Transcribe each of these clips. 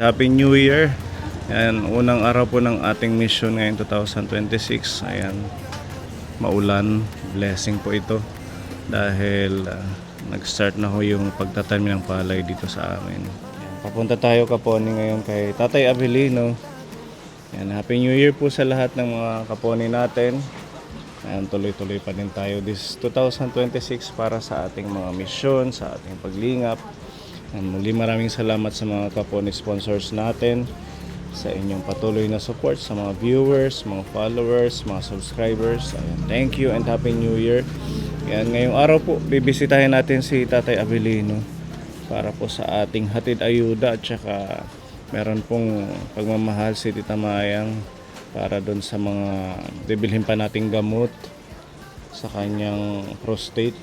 Happy New Year. Ayan, unang araw po ng ating mission ngayong 2026. Ayan, maulan. Blessing po ito. Dahil nag-start na ho yung pagtatanim ng palay dito sa amin. Ayan, papunta tayo Kaponi ngayon kay Tatay Abilino. Ayan, Happy New Year po sa lahat ng mga Kaponi natin. Ayan, tuloy-tuloy pa din tayo this 2026 para sa ating mga mission, sa ating paglingap. Muli maraming salamat sa mga Kaponi sponsors natin, sa inyong patuloy na support, sa mga viewers, mga followers, mga subscribers. Ayan, thank you and Happy New Year. Ayan, ngayong araw po, bibisitahin natin si Tatay Abilino para po sa ating hatid ayuda at saka meron pong pagmamahal si Tita Mayang para doon sa mga bibilhin pa nating gamot sa kanyang prostate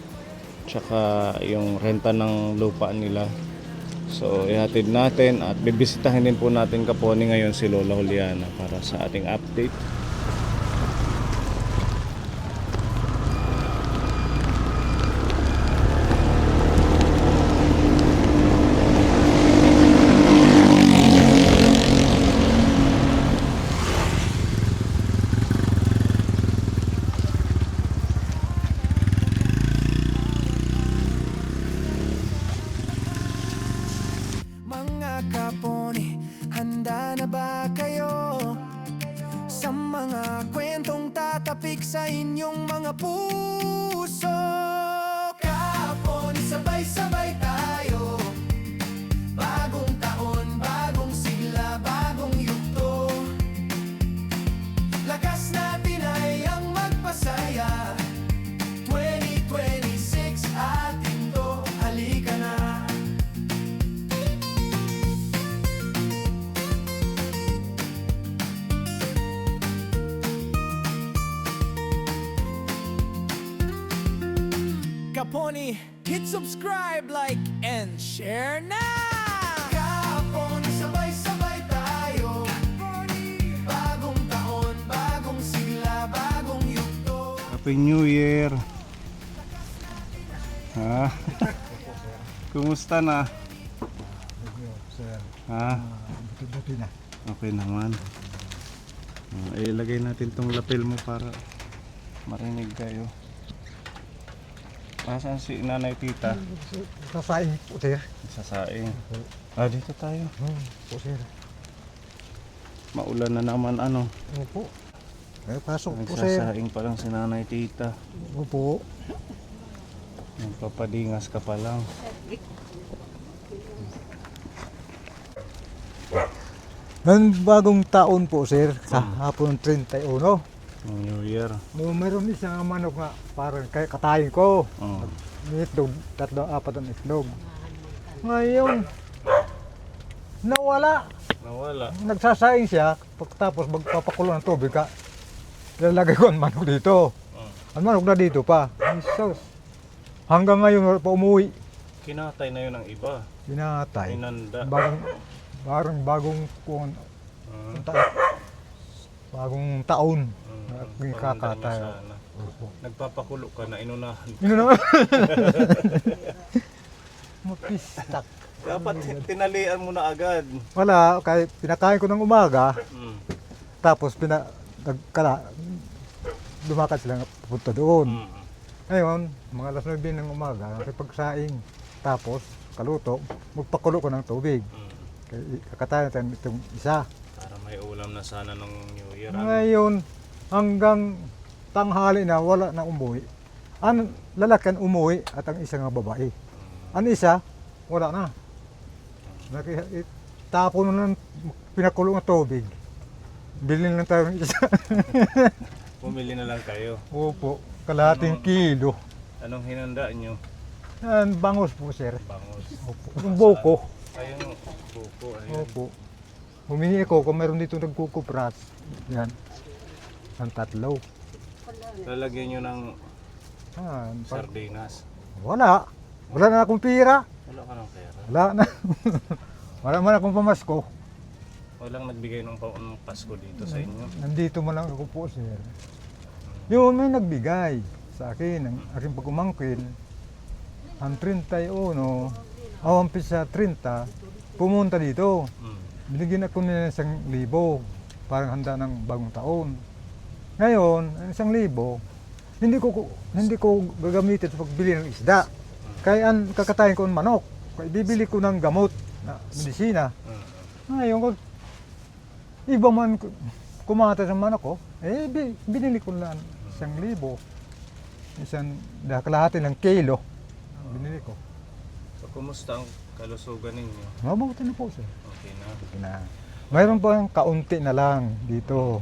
tsaka yung renta ng lupa nila. So ihatid natin at bibisitahin din po natin Kaponi ngayon si Lola Juliana para sa ating update. Kaponi, handa na ba kayo sa mga kwentong tatapik sa inyong mga puso? Kaponi, sabay-sabay tayo. Bagong taon, bagong sigla, bagong yugto. Lakas natin ay ang magpasaya. 2026 atin to, halika na. Kaponi, hit subscribe, like, and share na! Kaponi, sabay-sabay tayo. Kaponi, bagong taon, bagong sigla, bagong yugto. Happy New Year. Ha? Kumusta na? Sir, Ha? buti na. Okay naman. Ilagay natin tong lapel mo para marinig kayo. Asan si Nanay Tita? Sasaing po, sir. Sa saing. Dito tayo. Po, sir. Maulan na naman ano. Opo. Pasok po, sir. Nagsasaing pa lang si Nanay Tita. Opo. Nagpapadingas ka pa lang. Nang bagong taon po, sir, sa hapon 31. New Year. No, mayroon isang manok nga parang katayin ko. Oh. May itlog, 3-4 ang itlog. Ngayon, nawala. Nawala. Nagsasaing siya, pagkatapos magpapakulo ng tubig ka, lalagay ko ang manok dito. Ang manok na dito pa. Jesus. Hanggang ngayon wala pa umuwi. Kinatay na yun ng iba. Pinatay. Inanda. Bagong bagong taon na kakatay. Nagpapakulo ka na inunahan. Yun naman. Mapistak. Dapat tinalian mo na agad. Wala, kahit pinakain ko ng umaga, tapos lumakad sila pupunta doon. Ngayon, mga alas 9 ng umaga, nakipagsaing. Tapos, kaluto, magpakulo ko ng tubig. Kakatayin natin itong isa. Para may ulam na sana ng New Year. Ngayon, hanggang tanghali na wala na umuwi. Ang lalaki ang umuwi at ang isa nga babae. Ang isa, wala na. Tapon na ng pinakulo ng tubig. Bilhin lang tayo ng isa. Pumili na lang kayo. Opo, kalahating kilo. Anong hinanda nyo? Yan, bangus po, sir. Bangus. Opo. Yung buko. Ayun, buko. Ayun. Opo. Humingi ko kung meron dito nagkukupras. Yan. Ang 3. Lalagyan nyo ng Yan. sardinas. Wala. Wala na akong pira. Wala ka ng pera. Wala na. Wala man akong pamasko. Walang nagbigay ng Pasko dito sa inyo. Nandito man lang ako po, sir. Yun, may nagbigay sa akin, ang aking pag-umangkin. Ang 31, ang umpisa 30, pumunta dito. Binigyan ako nila ng 1,000, parang handa ng bagong taon. Ngayon, ang 1,000, hindi ko gagamitin sa pagbili ng isda. Kaya ang kakatayin ko ng manok. Kaya bibili ko ng gamot na medisina. Ngayon, kung iba man kumata sa manok ko, binili ko lang 1,000. Isang kalahati ng kilo. Binili ko. So, kumusta ang kalusugan ninyo? Mabuti na po, sir. Okay na. Okay na. Mayroon pa yung kaunti na lang dito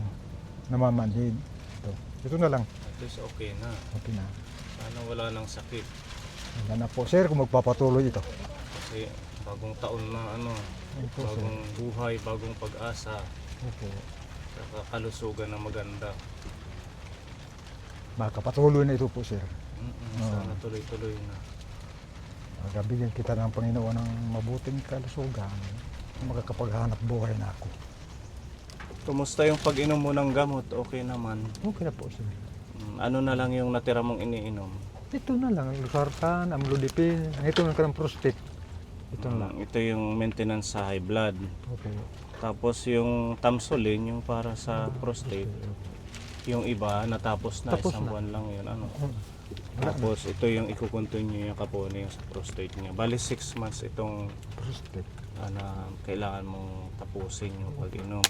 namamanhid. Ito na lang. At least okay na. Okay na. Sana wala nang sakit. Wala na po, sir, kung magpapatuloy ito. Kasi bagong taon na Opo, sir. bagong buhay, bagong pag-asa, Opo. saka kalusugan na maganda. Makapatuloy na ito po, sir. Sana tuloy-tuloy na. Magabigyan kita ng Panginoon ng mabuting kalusugan. Makakapaghanap buhay na ako. Kumusta yung pag-inom mo ng gamot? Okay naman. Okay na po, sir. Ano na lang yung natira mong iniinom? Ito na lang, Losartan, Amlodipine. Ito na ng prostate. Ito na lang. Ito yung maintenance sa high blood. Okay. Tapos yung Tamsuline, yung para sa prostate. Yung iba, natapos na. Tapos Isang na. buwan lang yun. Ano? Wala Tapos ito yung ikukontinue yung kapone yung sa prostate niya. Bali 6 months itong prostate. na kailangan mong tapusin yung pag-inom.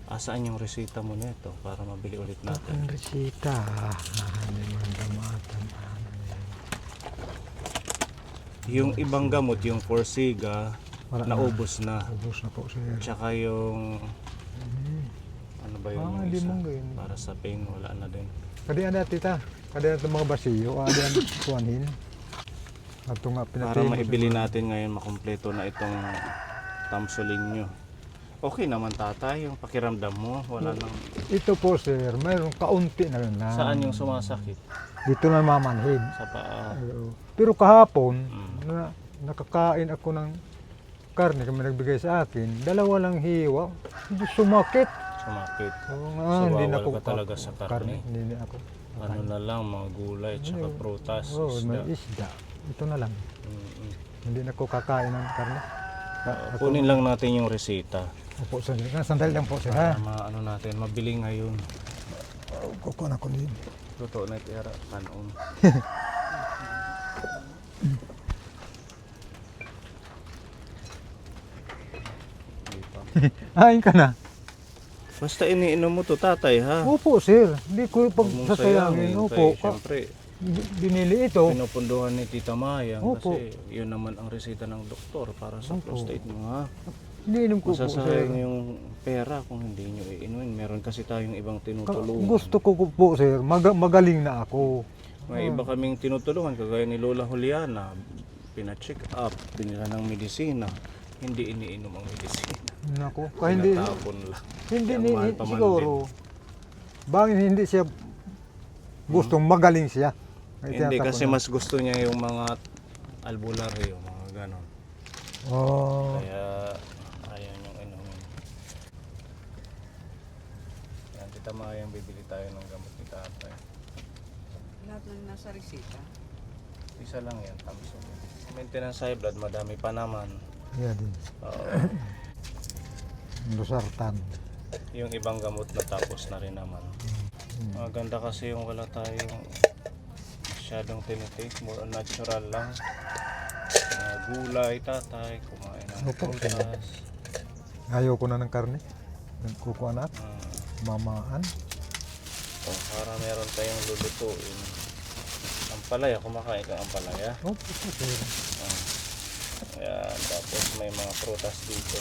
Asaan yung resita mo nito para mabili ulit natin? Ang resita. Hindi man gamatan. Yung ibang gamot, yung Forxiga, Wala na. naubos na. Ubus na po, sir. Tsaka yung ano ba yung Hindi isa? mo ngayon. Para sa pain, wala na din. Kadian na tita. Kadian itong mga basiyo. Kadian kuhanin. At ito nga Para pinatay. maibili natin ngayon makumpleto na itong Tamsuline nyo. Okay naman tatay, yung pakiramdam mo, wala nang... Ito po, sir. Mayroong kaunti na lang. Saan yung sumasakit? Dito na mamanhid. Sa paa. Pero kahapon, Mm. nakakain ako ng karne kami nagbigay sa akin. 2 lang hiwa. Hindi sumakit. Sumakit. Oo nga, So, hindi na bawal ako ka talaga sa karne. Hindi na ako. Ano na lang, mga gulay, tsaka prutas, Oo, isda. may isda. Ito na lang. Mm-mm. Hindi na ako kakain ng karne. Kunin lang natin yung resita. Opo, sandali lang po sir ha. Para ano natin, mabili ngayon. Kukuha na ko din. Totoo na itira, kanon. Hain ka na. Basta iniinom mo to tatay ha. Opo sir, hindi ko Huwag mong pagsasayangin. sayangin, Opo, kay Siyempre, binili ito. pinupunduhan ni Tita Mayang Opo. kasi yun naman ang resita ng doktor para sa Opo. prostate mo ha. Iniinom ko po Masasayang sir. yung pera kung hindi nyo iinumin. Meron kasi tayong ibang tinutulungan. Gusto ko po sir, magaling na ako. May iba kaming tinutulungan kagaya ni Lola Juliana. Pina-check up, binila ng medisina. Hindi iniinom ang medisina. Nako, kaya hindi, Tinatapon lang. hindi, Kaya mahal pa man siguro. Bakit hindi siya gustong magaling siya? Kaya Hindi tinatapon kasi niya. mas gusto niya yung mga albularyo, mga ganon. Oh, Kaya ayaw niyang inumin. Yan, Tita Mayang, bibili tayo ng gamot ni tatay. Lahat ng nasa resita. Isa lang yan, Tamsuline. Maintenance high blood, madami pa naman. yan din. Losartan. Yung ibang gamot na tapos na rin naman. Maganda kasi yung wala tayong masyadong tinitake, more natural lang. Mga gulay, tatay, kumain ng Opo. prutas. Ayaw ko na ng karne. Kukuha na. Mamaan. Para meron tayong lulutuin. Ampalaya, kumakain ka ampalaya. Opo, sir. Ayan, tapos may mga prutas dito.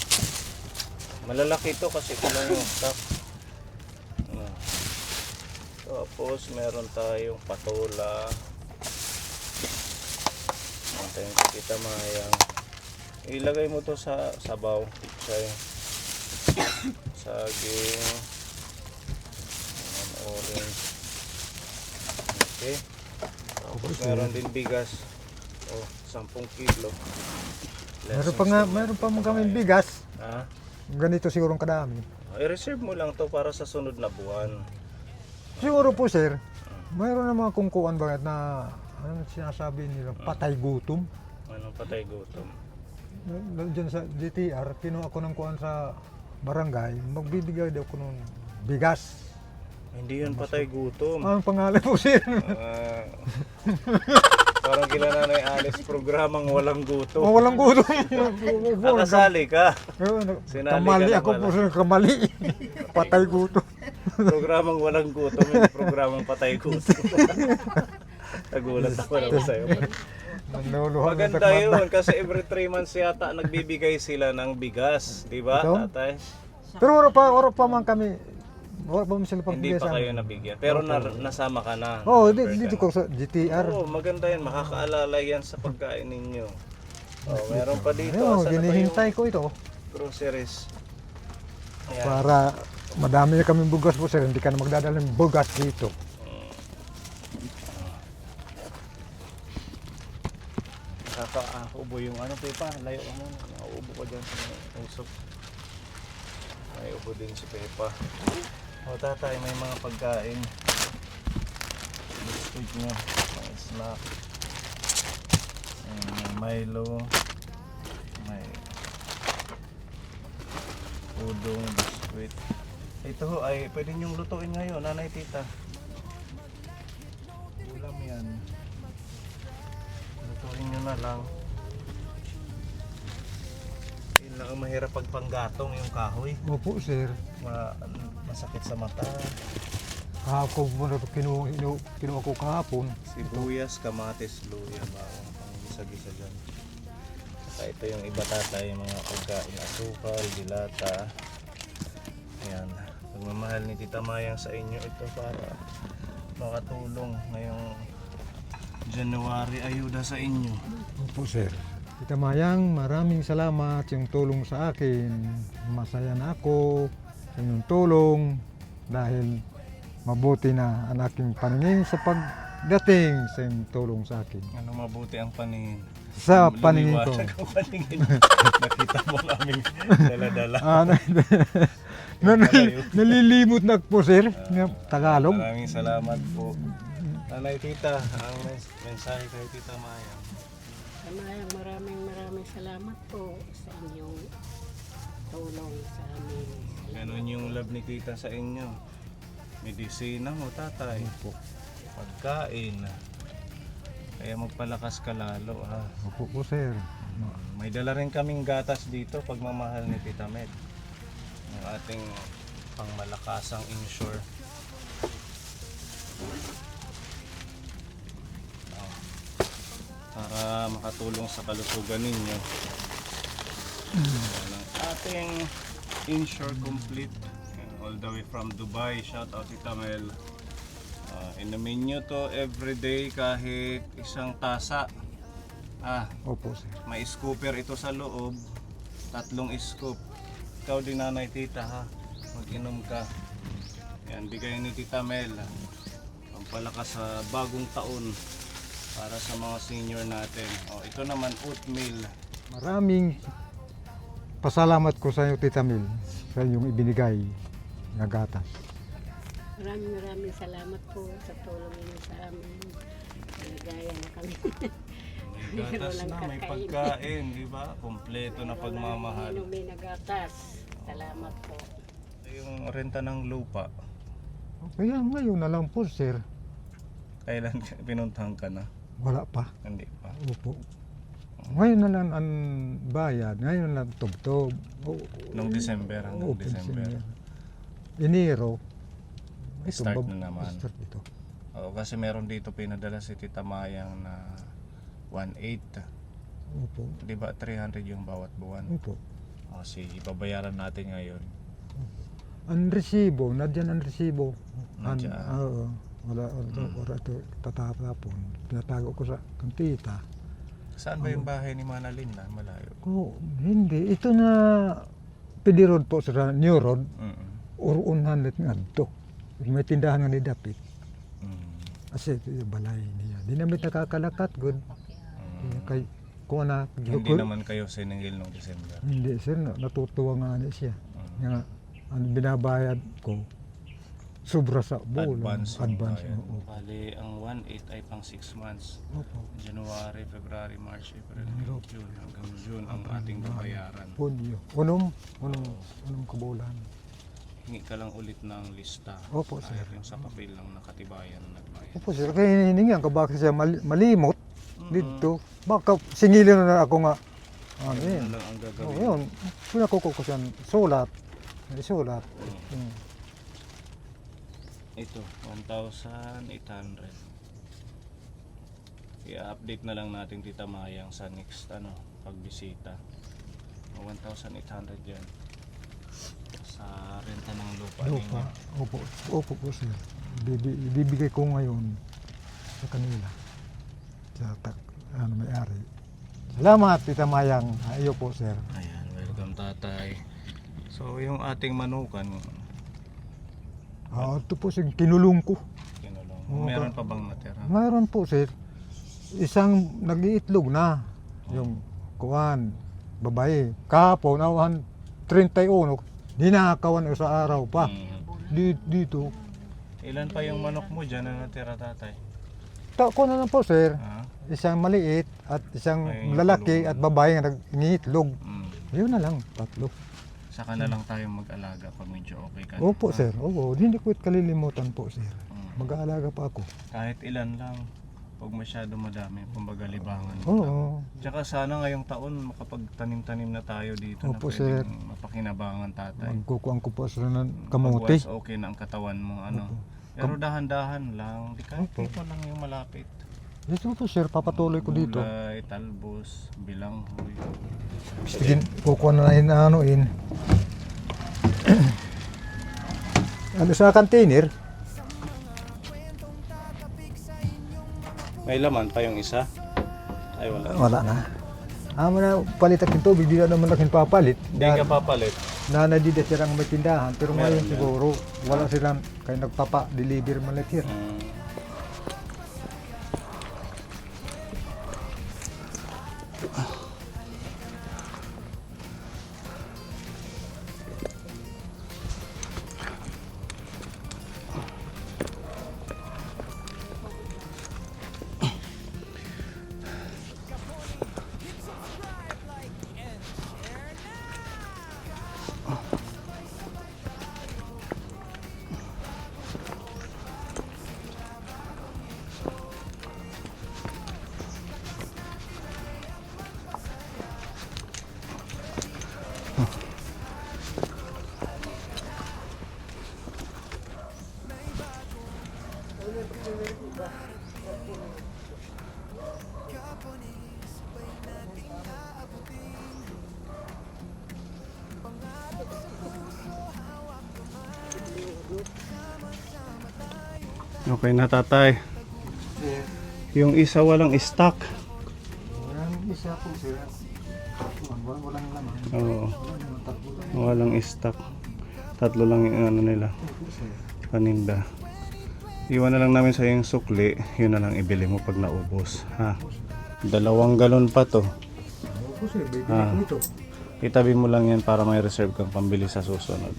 Malalaki ito kasi ito lang yung stock. Tapos meron tayong patola. Meron tayong Tita Mayang. Ilagay mo to sa sabaw. Saging. Ayan, orange. Okay. Tapos meron din bigas. 10 kilo. Meron pa mga kaming bigas. Ha? Ganito siguro ang kadami. I-reserve mo lang to para sa sunod na buwan. Siguro po sir, mayroon na mga kungkuan bakit na ano sinasabi nila patay gutom. Anong patay gutom? Diyan sa GTR, kinuha ko ng kuhan sa barangay, magbibigay daw ko ng bigas. Hindi yun patay gutom. Ang pangalan po sir. Ah, parang kila Nanay Alice, programang walang gutom. Oh, walang gutom. Nakasali ka. Sinali Kamali ka na ako pala. po sir, kamali. Patay gutom. Programang walang gutom, hindi programang patay gutom. Nagulat ako naman sa'yo. Nanuluhan ng Maganda takmat. yun kasi every 3 months yata nagbibigay sila ng bigas, di ba, Ito? tatay? Pero wala pa man kami. Wala pa man sila Hindi pagbigay pa sa kayo amin. nabigyan. Pero nasama ka na. Oo, Member dito ka ko sa GTR. Oo, maganda yan. Makakaalala yan sa pagkain ninyo. Oh, meron pa dito. Ayun, Asan na ba ginihintay yung ko ito. groceries? Ayan. Para madami na kami bugas po sir, hindi ka na magdadala ng bugas dito. Nakaka-ubo yung ano, Pepa. Layo ka muna. Nakaubo ka dyan sa usok. May ubo din si Pepa. O tatay, may mga pagkain. Biscuit nyo. May snack. May Milo. May udong, biscuit. Ito ho ay pwede nyong lutuin ngayon, nanay tita. Ulam yan. Lutuin nyo na lang. Yun lang ang mahirap pag panggatong yung kahoy. Opo sir. Masakit sa mata. Kahapon po na kinuha ko kahapon. Sibuyas, kamatis, luya, bawang pang-gisa-gisa dyan. Saka ito yung iba tatay, yung mga pagkain, asukal, dilata. Ayan. Pagmamahal ni Tita Mayang sa inyo ito para makatulong ngayong January, ayuda sa inyo. Opo sir. Tita Mayang, maraming salamat yung tulong sa akin. Masaya na ako sa inyong tulong dahil mabuti na ang aking paningin sa pagdating sa inyong tulong sa akin. Ano mabuti ang paningin? Sa paningin ko. Lumiwanag ang paningin. Nakita mo ang aming dala-dala. Nalilimot na po sir, ng Tagalog. Maraming salamat po. Nanay Tita, ang mensahe kay Tita Mayang. Maraming salamat po sa inyong tulong sa amin. Ganon yung love ni Tita sa inyo. Medisina mo tatay. Pagkain. Kaya magpalakas ka lalo ha. Opo po sir. May dala rin kaming gatas dito, pagmamahal ni Tita Med. Yung ating pangmalakasang insure. Para makatulong sa kalusugan ninyo. Yan ang ating insure complete. Yan, all the way from Dubai. Shout out Tita Mel. Inumin nyo to everyday kahit isang tasa. Opo sir. May scooper ito sa loob. 3 scoop. Ikaw din nanay tita ha. Mag-inom ka. Yan, bigay ni Tita Mel. Pampalakas sa bagong taon para sa mga senior natin. Ito naman oatmeal. Maraming pasalamat ko sa iyo Tita Mil sa inyong ibinigay na gatas. Maraming salamat po sa tulong niyo sa amin. Ligaya na kami. May gatas na, may pagkain, di ba? Kompleto na pagmamahal. Inumin na gatas. Salamat po. Yung renta ng lupa, Kaya ngayon na lang po sir. kailan pinuntahan ka na? Wala pa. Hindi pa. Opo. Ngayon na lang ang bayad. Ngayon na lang tubtob. Nung December hanggang December. Enero. Start na naman. Start ito. Oo, kasi meron dito pinadala si Tita Mayang na 1/8. Opo. Di ba 300 yung bawat buwan? Opo. Sige, babayaran natin ngayon. Ang resibo, nadyan ang resibo. Nandiyan. Oo. Wala ito tatapon. Tinatago ko sa kantita. Saan ba yung bahay ni Mana Linda? Malayo. Hindi. Ito na PD Road po sa New Road. Or 100 nga ito. May tindahan nga ni Dapit. Kasi ito yung balay niya. Di namin nakakalakat. Good. Kay, kung na, Hindi naman kayo siningil nung December. Hindi sir, natutuwa nga niya siya. Nga, ang binabayad ko, sobra sa bulo. Advance. yung Advance. bayad. Oo. Bali, ang 1.8 ay pang 6 months. Opo. January, February, March, April, May, June. Hanggang June ang ating babayaran. Punyo. Unong kabulan. Hingi ka lang ulit ng lista. Opo, sir. Kahit yung sa papel lang nakatibayan na nagbayad. Opo sir, kaya hinihingi ka baka siya malimot dito. Baka singilin na ako nga. Ano Yun yun? lang ang Oo, gagawin. yun. Pinakuko ko siya sulat. May sulat. Ito, 1,800. I-update na lang natin Tita Mayang sa next pagbisita. 1,800 yan. Sa renta ng lupa. Lupa. ninyo. Opo po sir. Ibibigay ko ngayon sa kanila. May-ari. Salamat, Tita Mayang. Ayo po, sir. Ayan, welcome tatay. So yung ating manukan, Ito po sir, kinulong ko. kinulong. Oo, Meron pa bang natira? Mayroon po, sir. Isang nag-iitlog na. Yung kuwan, babae. Kahapon, 31. Dinakawan ko sa araw pa. Dito. Ilan pa yung manok mo dyan na natira tatay? Ko na lang po, sir. Ha? Isang maliit at isang Ay, lalaki kulungan. at babae na nag-iitlog. Mm. Yun na lang, 3. Saka na lang tayo mag-alaga pag medyo okay ka na. Opo, Ha? sir. Opo, hindi ko kalilimutan po, sir. Mm. Mag-aalaga pa ako. Kahit ilan lang. Huwag masyado madami, kumbaga libangan mo lang. Oo. Tsaka sana ngayong taon makapagtanim-tanim na tayo dito Opo, na sir. pwedeng mapakinabangan tatay. Magkukuhan ko po sila ng kamuti. Pag-wise, okay na ang katawan mo. Ano. Opo. Pero dahan-dahan lang. Di kahit Opo. dito lang yung malapit. Dito po, sir. Papatuloy ko dito. Gulay, talbos, bilanghoy. Sige, kukuha na anuin. Ano sa container? May laman pa yung isa? Ay wala. Wala na. Na palit ang tubig, di na naman laking papalit. Hindi ka papalit. Nanadida silang may tindahan, pero Meron ngayon yan. siguro wala silang kaya nagpapa-deliver man lang here. Okay na tatay. Yung isa walang stock. Walang isa po sila. Walang laman. Oo. Walang stock. 3 lang yung ano nila. Paninda. Iwan na lang namin sa yung sukli. Yun na lang ibili mo pag naubos. Ha? 2 galon pa to. Opo sir, baby Ah. ito. Itabi mo lang yan para may reserve kang pambili sa susunod.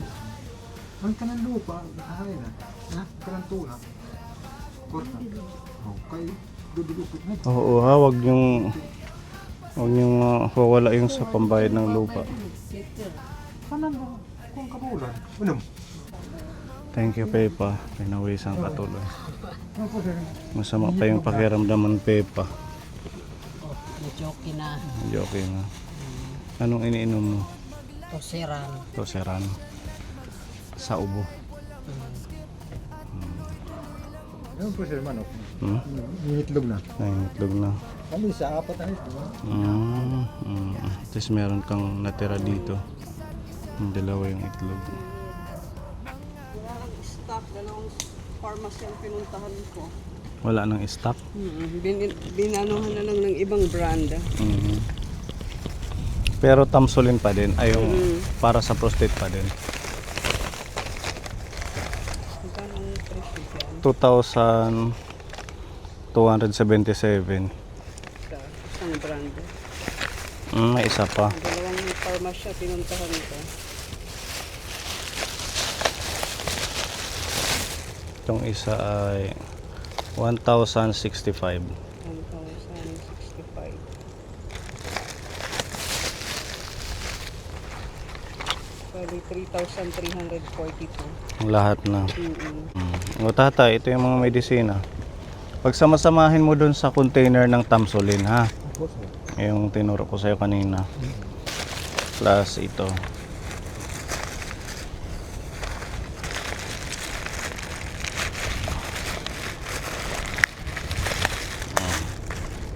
Ang kanang lupa, ahay na. Kanang tulak. Korta. Okay. Dudulupit mo. Oo ha, wag yung wawala yung sa pambayad ng lupa. Kanang mo, kung kabulan. Unong. Thank you Pepa, pinawisang patuloy. Opo sir. Masama pa yung pakiramdaman Pepa. Joke na. Okay na. Anong iniinom mo? Toseran. Toseran. Sa ubo. Ano po sir, manok? Hmm? Itlog na. Nangitlog na. Kami sa 4 na ito. Tapos meron kang natira dito. Yung 2 yung itlog. Walang stock, dalawang pharmacy ang pinuntahan ko. Wala nang stock. Binanuhan na lang ng ibang brand. Mhm. Pero Tamsulin pa din. Ay yung para sa prostate pa din. Magkano ang presyo dyan? 2,277. Sa isang brand. May isa pa. Dalawang pharmacy pinuntahan ko. Itong isa ay 1,065. 1,065. Bali, 3,342. Ang lahat na. Mm-mm. O tatay, ito yung mga medisina. Pag samasamahin mo dun sa container ng Tamsulin ha. Opo, sir. Yung tinuro ko sa'yo kanina. Plus ito.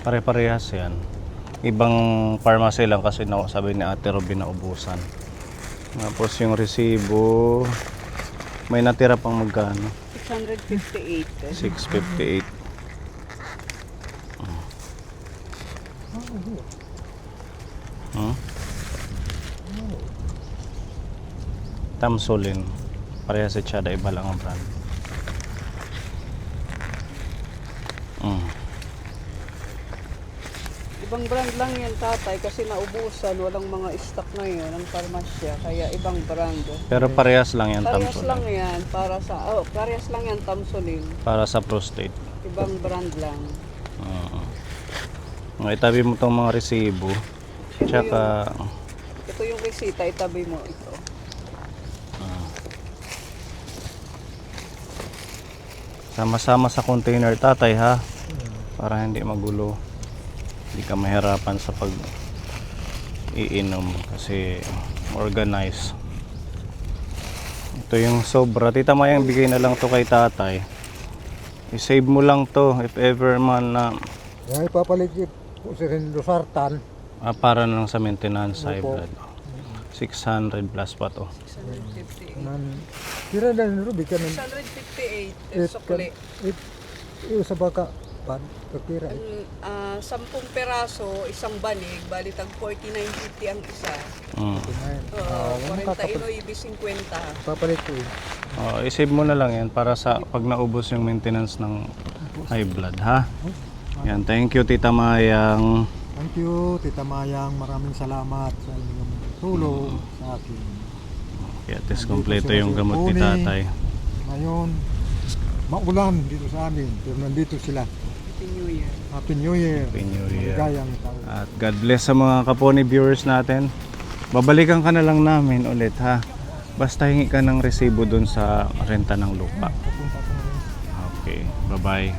Pare-parehas yan. Ibang pharmacy lang kasi sabi ni Ate Robin na ubusan. Tapos yung resibo, may natira pang magkano? 658. 658. Hmm? Tamsulin. Pareha si Chada, iba lang ang brand. Ibang brand lang yan, tatay, kasi naubusan, walang mga stock ngayon ng parmasya, kaya ibang brand. Pero parehas lang yan Parehas Tamsulin. lang yan para sa parehas lang yan Tamsulin. Para sa prostate. Ibang brand lang. Itabi mo tong mga resibo. Tsaka Ito yung resita, itabi mo ito. sama-sama sa container tatay ha. Para hindi magulo. Hindi ka mahirapan sa pag iinom kasi organized. Ito yung sobra. Tita Mayang, bigay na lang to kay tatay. I-save mo lang to if ever man na Yan, ipapalit po si Rindo Sartan. para na lang sa maintenance high Opo. blood. 600 plus pa to. 658. Tira na rin Ruby ka ng 658 sukli. sa baka pan, katira. 10 peraso, isang banig, bali tag 49.50 ang isa. Oo, 49.50. Papalit ko yun. I-save mo na lang yan para sa pag naubos yung maintenance ng high blood ha. Yan, thank you Tita Mayang. Thank you, Tita Mayang. Maraming salamat sa inyong tulong sa akin. Kaya tis kompleto yung gamot ni tatay. Ngayon, maulan dito sa amin, pero nandito sila. Happy New Year. Happy New Year. Happy New Year. Maligayang taon. At God bless sa mga kaponi viewers natin. Babalikan ka na lang namin ulit ha. Basta hingi ka ng resibo dun sa renta ng lupa. Papunta ko na rin. Okay, bye-bye.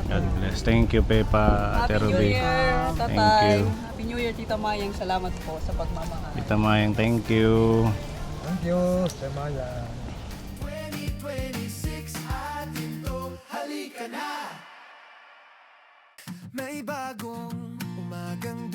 God bless. Thank you, Pepa, Ate Happy New Ruby. Year, tatay. Thank you. Happy New Year, Tita Mayang. Salamat po sa pagmamahal. Tita Mayang, thank you. Thank you, Tita Mayang. 2026 atin to, halika na. May bagong umagang